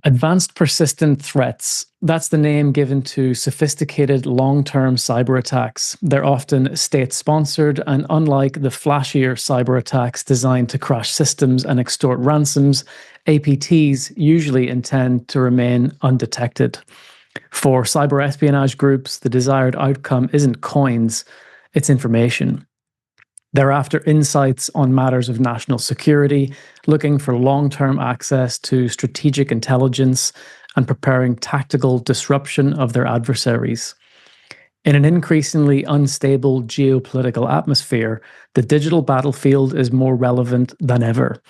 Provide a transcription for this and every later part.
Advanced persistent threats. That's the name given to sophisticated long-term cyber attacks. They're often state-sponsored, and unlike the flashier cyber attacks designed to crash systems and extort ransoms, APTs usually intend to remain undetected. For cyber espionage groups, the desired outcome isn't coins, it's information. They're after insights on matters of national security, looking for long-term access to strategic intelligence, and preparing tactical disruption of their adversaries. In an increasingly unstable geopolitical atmosphere, the digital battlefield is more relevant than ever.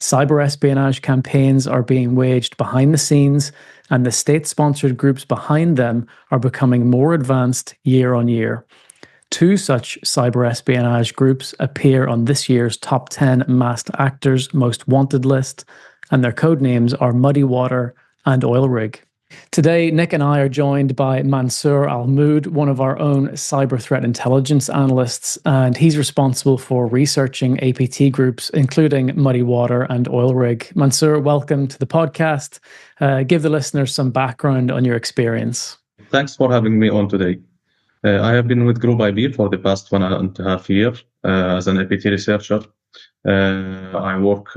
Cyber espionage campaigns are being waged behind the scenes, and the state-sponsored groups behind them are becoming more advanced year on year. Two such cyber espionage groups appear on this year's top 10 masked actors most wanted list, and their codenames are MuddyWater and OilRig. Today, Nick and I are joined by Mansour Al-Mood, one of our own cyber threat intelligence analysts, and he's responsible for researching APT groups, including MuddyWater and OilRig. Mansour, welcome to the podcast. Give the listeners some background on your experience. Thanks for having me on today. I have been with Group IB for the past 1.5 years as an APT researcher. I work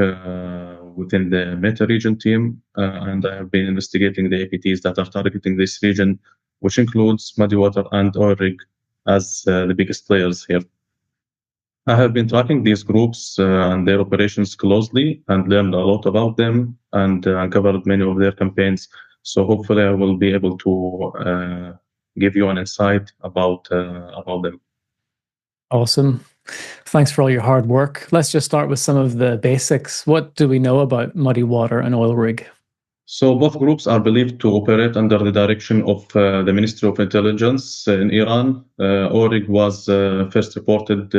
within the Meta region team, and I have been investigating the APTs that are targeting this region, which includes MuddyWater and OilRig as the biggest players here. I have been tracking these groups and their operations closely and learned a lot about them and uncovered many of their campaigns. So hopefully I will be able to give you an insight about them. Awesome. Thanks for all your hard work. Let's just start with some of the basics. What do we know about MuddyWater and OilRig? So both groups are believed to operate under the direction of the Ministry of Intelligence in Iran. OilRig was first reported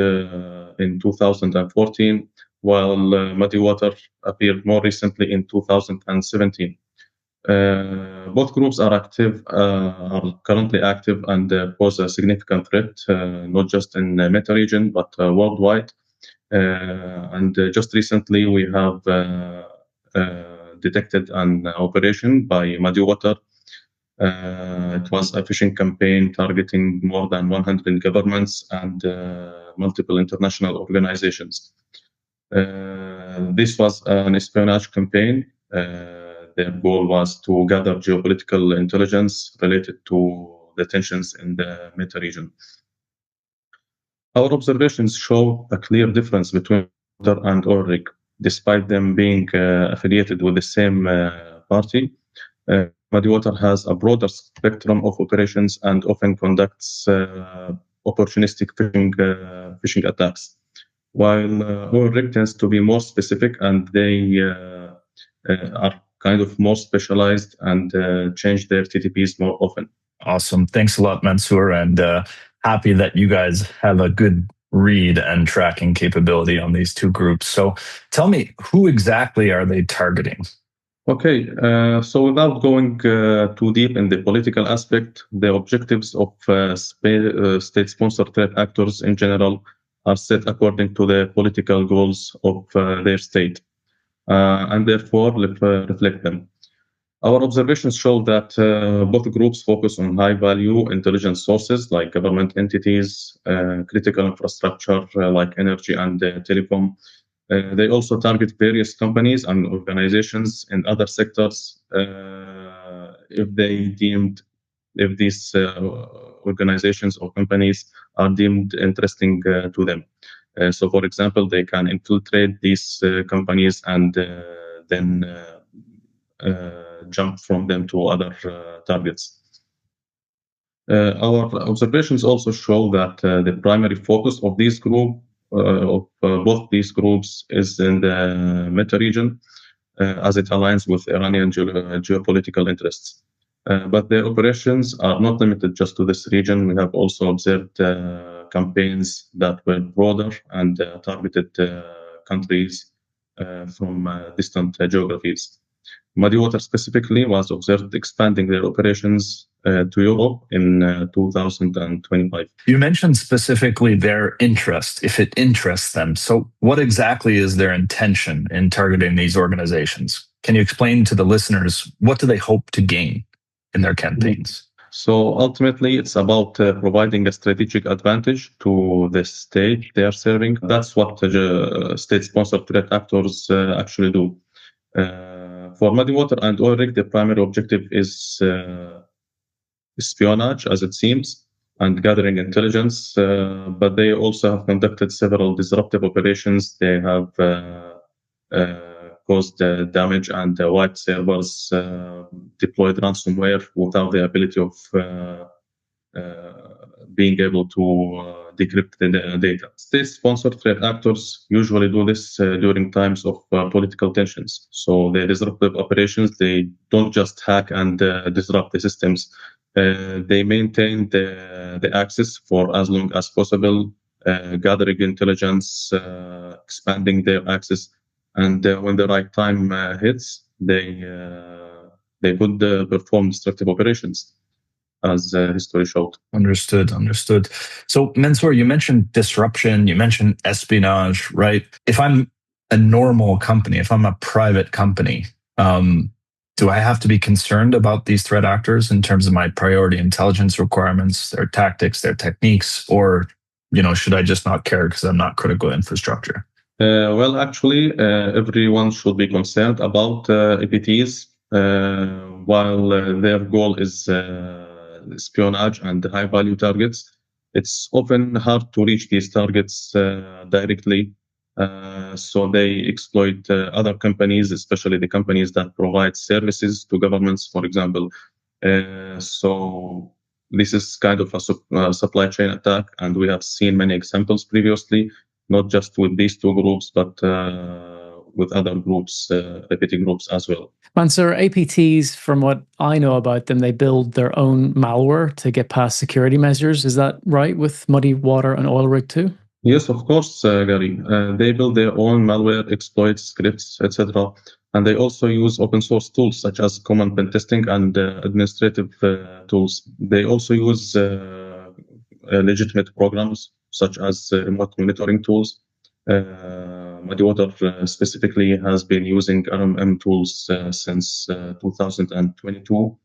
in 2014, while MuddyWater appeared more recently in 2017. Both groups are currently active and pose a significant threat, not just in the Meta region, but worldwide. And just recently, we have detected an operation by MuddyWater. It was a phishing campaign targeting more than 100 governments and multiple international organizations. This was an espionage campaign. Their goal was to gather geopolitical intelligence related to the tensions in the Meta region. Our observations show a clear difference between MuddyWater and OilRig, despite them being affiliated with the same party. MuddyWater has a broader spectrum of operations and often conducts opportunistic phishing attacks, while OilRig tends to be more specific, and they are kind of more specialized and change their TTPs more often. Awesome. Thanks a lot, Mansour, and happy that you guys have a good read and tracking capability on these two groups. So tell me, who exactly are they targeting? Okay, so without going too deep in the political aspect, the objectives of state-sponsored threat actors in general are set according to the political goals of their state. And therefore reflect them. Our observations show that both groups focus on high-value intelligence sources like government entities, critical infrastructure like energy and telecom. They also target various companies and organizations in other sectors if these organizations or companies are deemed interesting to them. So, for example, they can infiltrate these companies and then jump from them to other targets. Our observations also show that the primary focus of both these groups is in the Meta region, as it aligns with Iranian geopolitical interests. But their operations are not limited just to this region. We have also observed campaigns that were broader and targeted countries from distant geographies. MuddyWater specifically was observed expanding their operations to Europe in 2025. You mentioned specifically their interest, if it interests them. So what exactly is their intention in targeting these organizations? Can you explain to the listeners, what do they hope to gain in their campaigns? So ultimately, it's about providing a strategic advantage to the state they are serving. That's what state-sponsored threat actors actually do. For MuddyWater and OilRig, the primary objective is espionage, as it seems, and gathering intelligence, but they also have conducted several disruptive operations. They have caused damage and wiped servers, deployed ransomware without the ability of being able to decrypt the data. State-sponsored threat actors usually do this during times of political tensions. So the disruptive operations, they don't just hack and disrupt the systems. They maintain the access for as long as possible, gathering intelligence, expanding their access, and when the right time hits, they could perform destructive operations, as history showed. Understood. So, Mansoor, you mentioned disruption, you mentioned espionage, right? If I'm a normal company, if I'm a private company, do I have to be concerned about these threat actors in terms of my priority intelligence requirements, their tactics, their techniques, or should I just not care because I'm not critical infrastructure? Well, actually, everyone should be concerned about APTs while their goal is espionage and high-value targets. It's often hard to reach these targets directly, so they exploit other companies, especially the companies that provide services to governments, for example. So this is kind of a supply chain attack, and we have seen many examples previously, not just with these two groups, but with other groups, APT groups as well. Mansoor, APTs, from what I know about them, they build their own malware to get past security measures. Is that right with MuddyWater and OilRig too? Yes, of course, Gary. They build their own malware, exploits, scripts, etc. And they also use open source tools such as common pen testing and administrative tools. They also use legitimate programs such as remote monitoring tools. MuddyWater specifically has been using RMM tools since 2022.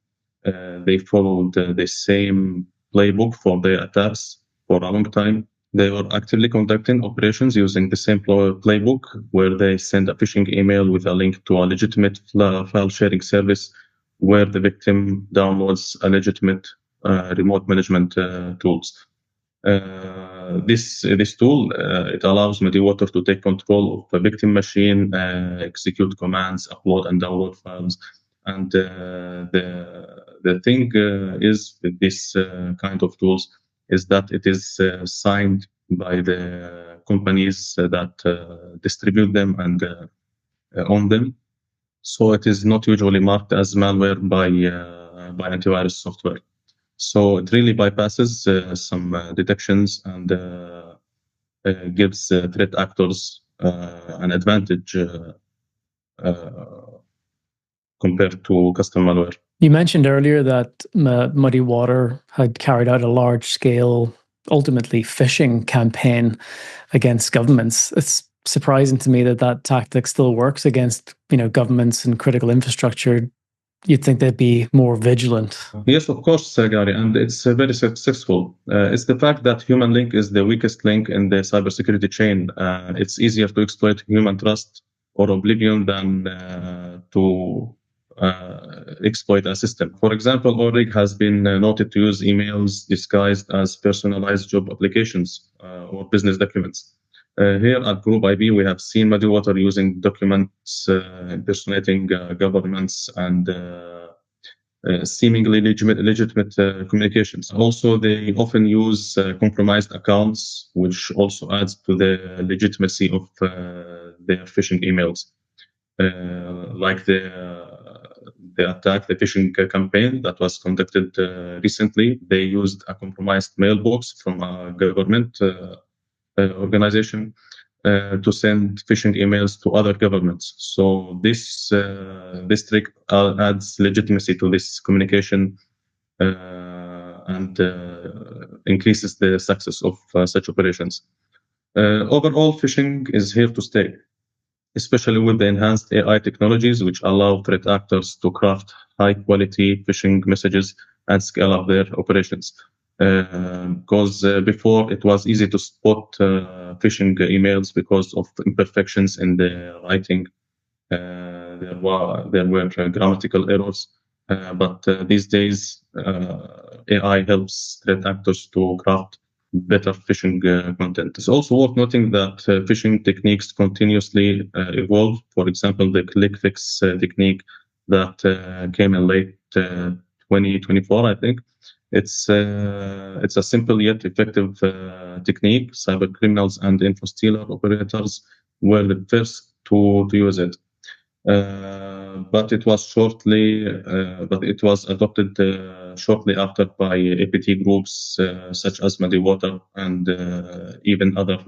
They followed the same playbook for their attacks for a long time. They were actively conducting operations using the same playbook, where they send a phishing email with a link to a legitimate file sharing service where the victim downloads a legitimate remote management tools. This tool it allows MuddyWater to take control of a victim machine, execute commands, upload and download files. And the thing is with this kind of tools is that it is signed by the companies that distribute them and own them. So it is not usually marked as malware by antivirus software. So it really bypasses some detections and gives threat actors an advantage compared to custom malware. You mentioned earlier that MuddyWater had carried out a large-scale, ultimately phishing campaign against governments. It's surprising to me that tactic still works against governments and critical infrastructure. You'd think they'd be more vigilant. Yes, of course, Gary, and it's very successful. It's the fact that human link is the weakest link in the cybersecurity chain. It's easier to exploit human trust or oblivion than to exploit a system. For example, OilRig has been noted to use emails disguised as personalized job applications or business documents. Here at Group IB, we have seen MuddyWater using documents impersonating governments and seemingly legitimate communications. Also, they often use compromised accounts, which also adds to the legitimacy of their phishing emails. Like the attack, the phishing campaign that was conducted recently, they used a compromised mailbox from a government organization to send phishing emails to other governments. So this trick adds legitimacy to this communication and increases the success of such operations. Overall, phishing is here to stay. especially with the enhanced AI technologies, which allow threat actors to craft high-quality phishing messages and scale up their operations. Because before it was easy to spot phishing emails because of imperfections in the writing. There were grammatical errors, but these days AI helps threat actors to craft better phishing content. It's also worth noting that phishing techniques continuously evolve. For example, the click fix technique that came in late 2024, I think. It's a simple yet effective technique. Cyber criminals and info stealer operators were the first to use it. But it was adopted shortly after by APT groups such as MuddyWater and even other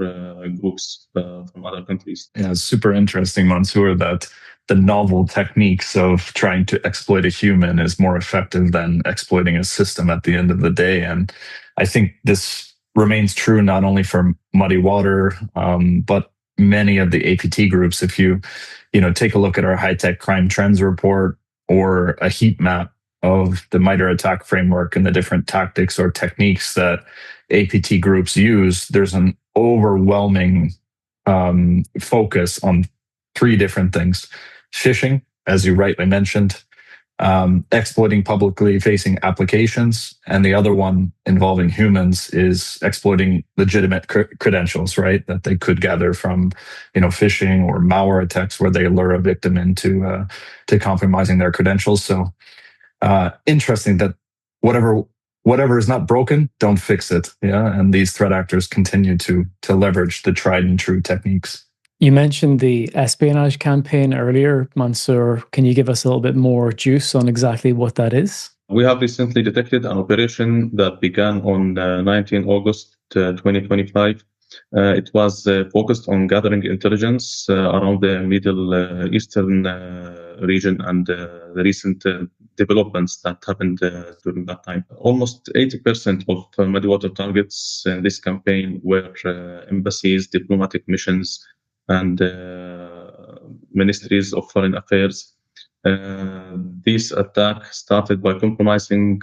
groups from other countries. Yeah, it's super interesting, Mansoor, that the novel techniques of trying to exploit a human is more effective than exploiting a system at the end of the day. And I think this remains true not only for MuddyWater, but many of the APT groups. If you take a look at our high-tech crime trends report or a heat map of the MITRE attack framework and the different tactics or techniques that APT groups use, there's an overwhelming focus on three different things: phishing, as you rightly mentioned, exploiting publicly facing applications, and the other one involving humans is exploiting legitimate credentials, right? That they could gather from, phishing or malware attacks where they lure a victim into to compromising their credentials. So interesting that whatever is not broken, don't fix it. Yeah, and these threat actors continue to leverage the tried and true techniques. You mentioned the espionage campaign earlier, Mansoor. Can you give us a little bit more juice on exactly what that is? We have recently detected an operation that began on 19 August 2025. It was focused on gathering intelligence around the Middle Eastern region and the recent developments that happened during that time. Almost 80% of MuddyWater targets in this campaign were embassies, diplomatic missions, and ministries of foreign affairs. This attack started by compromising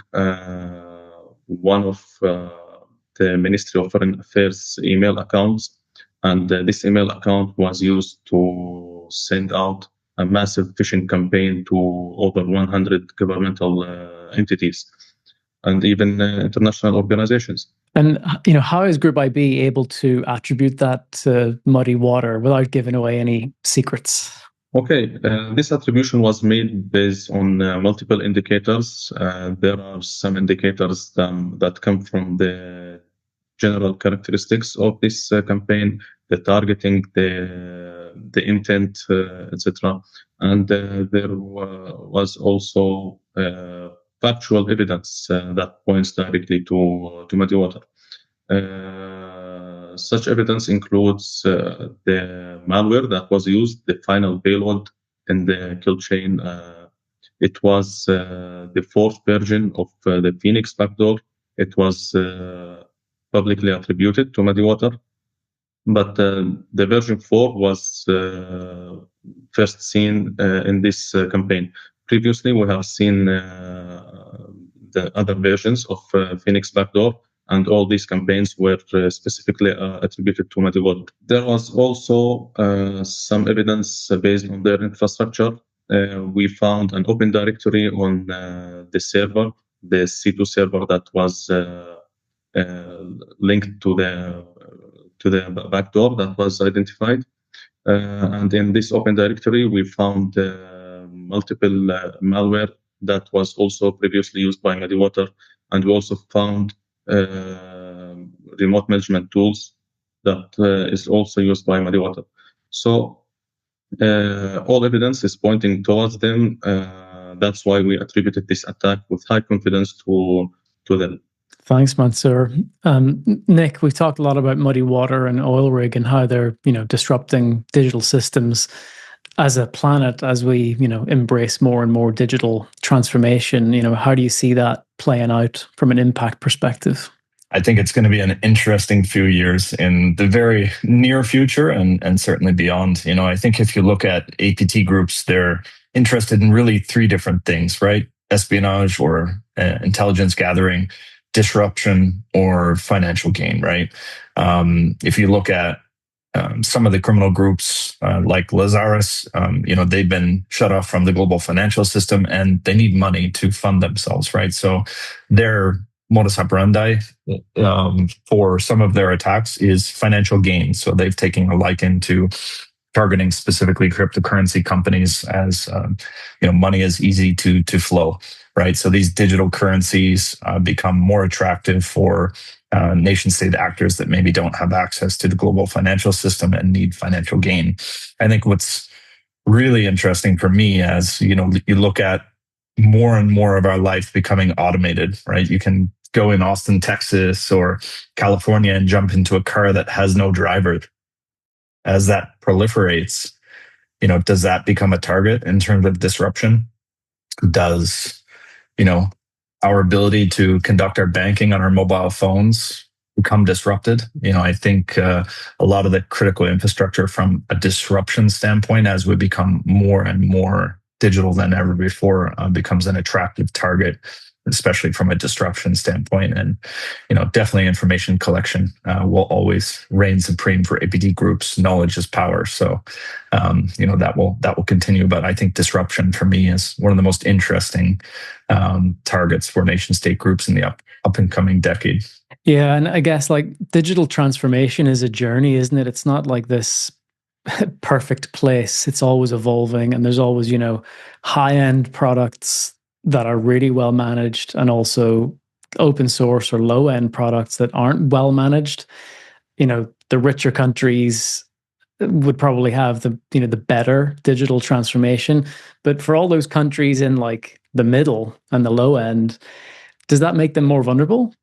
one of the Ministry of Foreign Affairs email accounts, and this email account was used to send out a massive phishing campaign to over 100 governmental entities and even international organizations. And how is Group IB able to attribute that to MuddyWater without giving away any secrets? Okay, this attribution was made based on multiple indicators. There are some indicators that come from the general characteristics of this campaign, the targeting, the intent, etc. And there was also factual evidence that points directly to MuddyWater. Such evidence includes the malware that was used, the final payload in the kill chain. It was the fourth version of the Phoenix backdoor. It was publicly attributed to MuddyWater, but the version 4 was first seen in this campaign. Previously, we have seen the other versions of Phoenix backdoor, and all these campaigns were specifically attributed to MuddyWater. There was also some evidence based on their infrastructure. We found an open directory on the server, the C2 server that was linked to the backdoor that was identified. And in this open directory, we found multiple malware that was also previously used by MuddyWater, and we also found remote management tools that is also used by MuddyWater. So all evidence is pointing towards them. That's why we attributed this attack with high confidence to them. Thanks, Mansoor. Nick, we've talked a lot about MuddyWater and OilRig and how they're, disrupting digital systems as a planet as we, embrace more and more digital transformation. How do you see that playing out from an impact perspective? I think it's going to be an interesting few years in the very near future and certainly beyond. I think if you look at APT groups, they're interested in really three different things, right? Espionage or intelligence gathering, disruption, or financial gain, right? If you look at some of the criminal groups like Lazarus, they've been shut off from the global financial system and they need money to fund themselves, right? So their modus operandi for some of their attacks is financial gain. So they've taken a liking to targeting specifically cryptocurrency companies as money is easy to flow, right? So these digital currencies become more attractive for nation state actors that maybe don't have access to the global financial system and need financial gain. I think what's really interesting for me as you look at more and more of our life becoming automated, right? You can go in Austin, Texas or California and jump into a car that has no driver. As that proliferates, does that become a target in terms of disruption? Does, our ability to conduct our banking on our mobile phones become disrupted? I think a lot of the critical infrastructure from a disruption standpoint, as we become more and more digital than ever before, becomes an attractive target, especially from a disruption standpoint. And, definitely information collection will always reign supreme for APT groups. Knowledge is power. So, that will continue. But I think disruption for me is one of the most interesting targets for nation state groups in the up and coming decade. Yeah. And I guess like digital transformation is a journey, isn't it? It's not like this perfect place. It's always evolving and there's always, high-end products that are really well managed and also open source or low-end products that aren't well managed. The richer countries would probably have the better digital transformation. But for all those countries in like the middle and the low end, does that make them more vulnerable?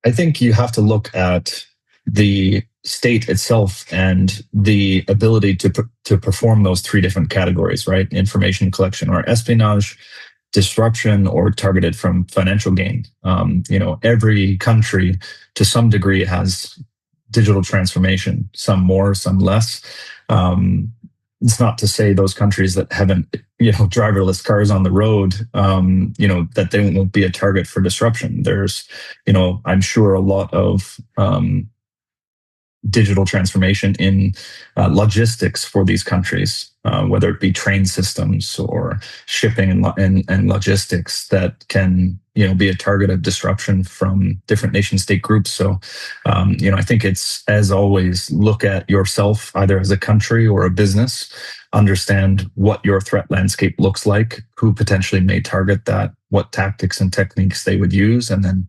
I think you have to look at the state itself and the ability to perform those three different categories, right? Information collection or espionage, disruption, or targeted from financial gain. Every country to some degree has digital transformation, some more, some less. It's not to say those countries that haven't, driverless cars on the road, that they won't be a target for disruption. There's, I'm sure a lot of digital transformation in logistics for these countries, whether it be train systems or shipping and logistics that can be a target of disruption from different nation state groups. So I think it's, as always, look at yourself either as a country or a business, understand what your threat landscape looks like, who potentially may target that, what tactics and techniques they would use, and then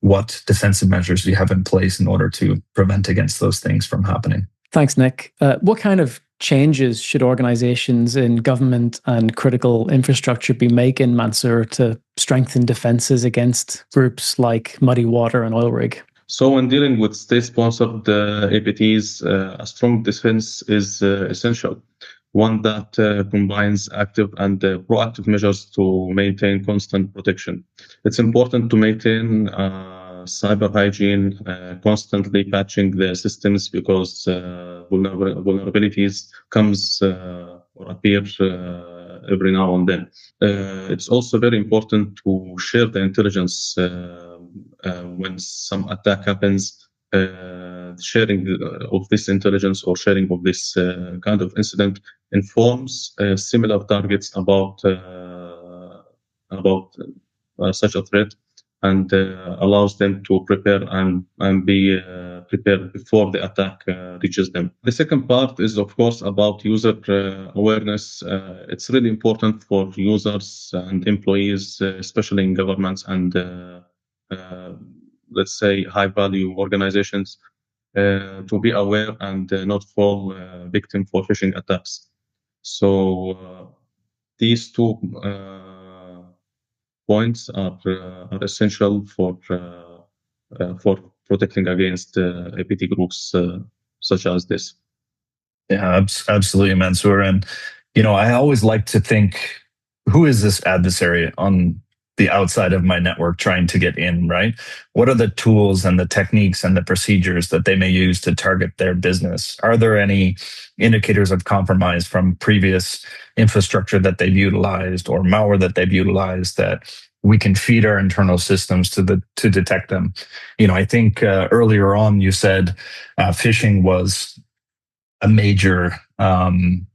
what defensive measures you have in place in order to prevent against those things from happening. Thanks, Nick. What kind of changes should organizations in government and critical infrastructure be making, Mansour, to strengthen defenses against groups like MuddyWater and OilRig? So when dealing with state-sponsored APTs, a strong defense is essential. One that combines active and proactive measures to maintain constant protection. It's important to maintain cyber hygiene, constantly patching the systems because vulnerabilities comes or appear every now and then. It's also very important to share the intelligence when some attack happens. Sharing of this intelligence or sharing of this kind of incident informs similar targets about such a threat and allows them to prepare and be prepared before the attack reaches them. The second part is, of course, about user awareness. It's really important for users and employees, especially in governments and let's say high-value organizations, to be aware and not fall victim for phishing attacks. So these two points are essential for protecting against APT groups such as this. Yeah, absolutely, Mansour. And I always like to think, who is this adversary on the outside of my network trying to get in, right? What are the tools and the techniques and the procedures that they may use to target their business? Are there any indicators of compromise from previous infrastructure that they've utilized or malware that they've utilized that we can feed our internal systems to detect them? I think earlier on you said phishing was a major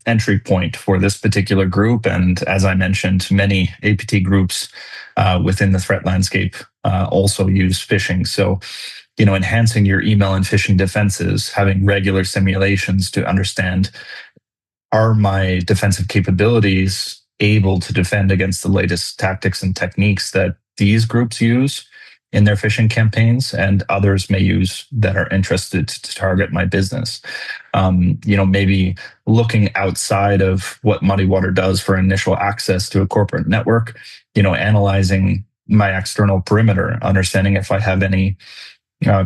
entry point for this particular group. And as I mentioned, many APT groups within the threat landscape also use phishing. So, enhancing your email and phishing defenses, having regular simulations to understand, are my defensive capabilities able to defend against the latest tactics and techniques that these groups use in their phishing campaigns and others may use that are interested to target my business. Maybe looking outside of what MuddyWater does for initial access to a corporate network, analyzing my external perimeter, understanding if I have any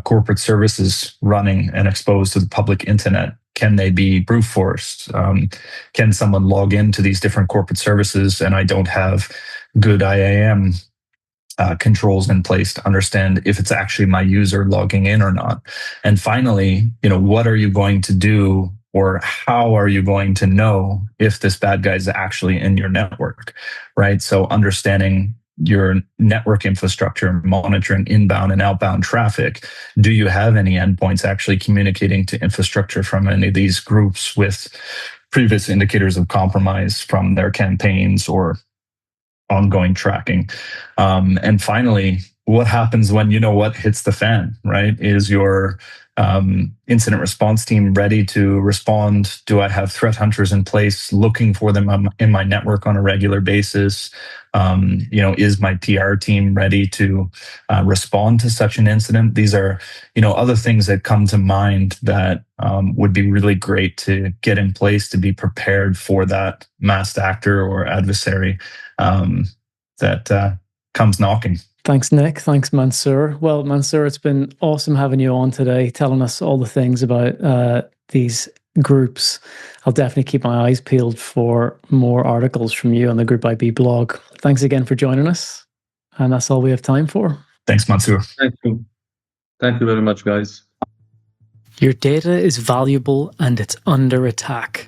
corporate services running and exposed to the public internet. Can they be brute forced? Can someone log into these different corporate services and I don't have good IAM controls in place to understand if it's actually my user logging in or not? And finally, what are you going to do or how are you going to know if this bad guy is actually in your network, right? So understanding your network infrastructure, monitoring inbound and outbound traffic. Do you have any endpoints actually communicating to infrastructure from any of these groups with previous indicators of compromise from their campaigns or ongoing tracking? And finally, what happens when what hits the fan, right? Is your incident response team ready to respond? Do I have threat hunters in place looking for them in my network on a regular basis? Is my PR team ready to respond to such an incident? These are, other things that come to mind that would be really great to get in place to be prepared for that masked actor or adversary that comes knocking. Thanks, Nick. Thanks, Mansoor. Well, Mansoor, it's been awesome having you on today, telling us all the things about these groups. I'll definitely keep my eyes peeled for more articles from you on the Group IB blog. Thanks again for joining us. And that's all we have time for. Thanks, Mansoor. Thank you. Thank you very much, guys. Your data is valuable and it's under attack.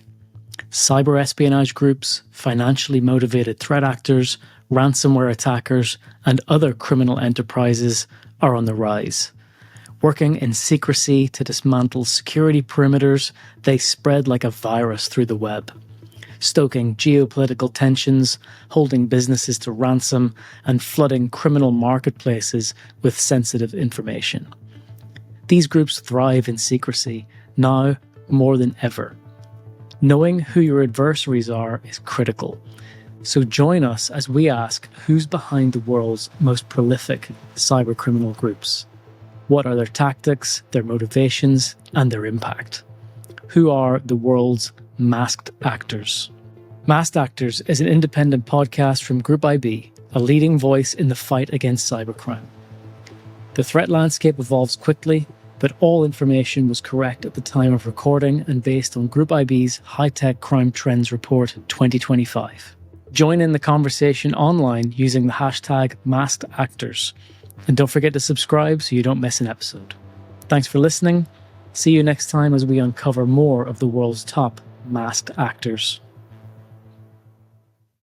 Cyber espionage groups, financially motivated threat actors, ransomware attackers, and other criminal enterprises are on the rise. Working in secrecy to dismantle security perimeters, they spread like a virus through the web, stoking geopolitical tensions, holding businesses to ransom, and flooding criminal marketplaces with sensitive information. These groups thrive in secrecy, now more than ever. Knowing who your adversaries are is critical. So join us as we ask who's behind the world's most prolific cybercriminal groups. What are their tactics, their motivations, and their impact? Who are the world's masked actors? Masked Actors is an independent podcast from Group IB, a leading voice in the fight against cybercrime. The threat landscape evolves quickly, but all information was correct at the time of recording and based on Group IB's High-Tech Crime Trends Report 2025. Join in the conversation online using the hashtag #MaskedActors. And don't forget to subscribe so you don't miss an episode. Thanks for listening. See you next time as we uncover more of the world's top masked actors.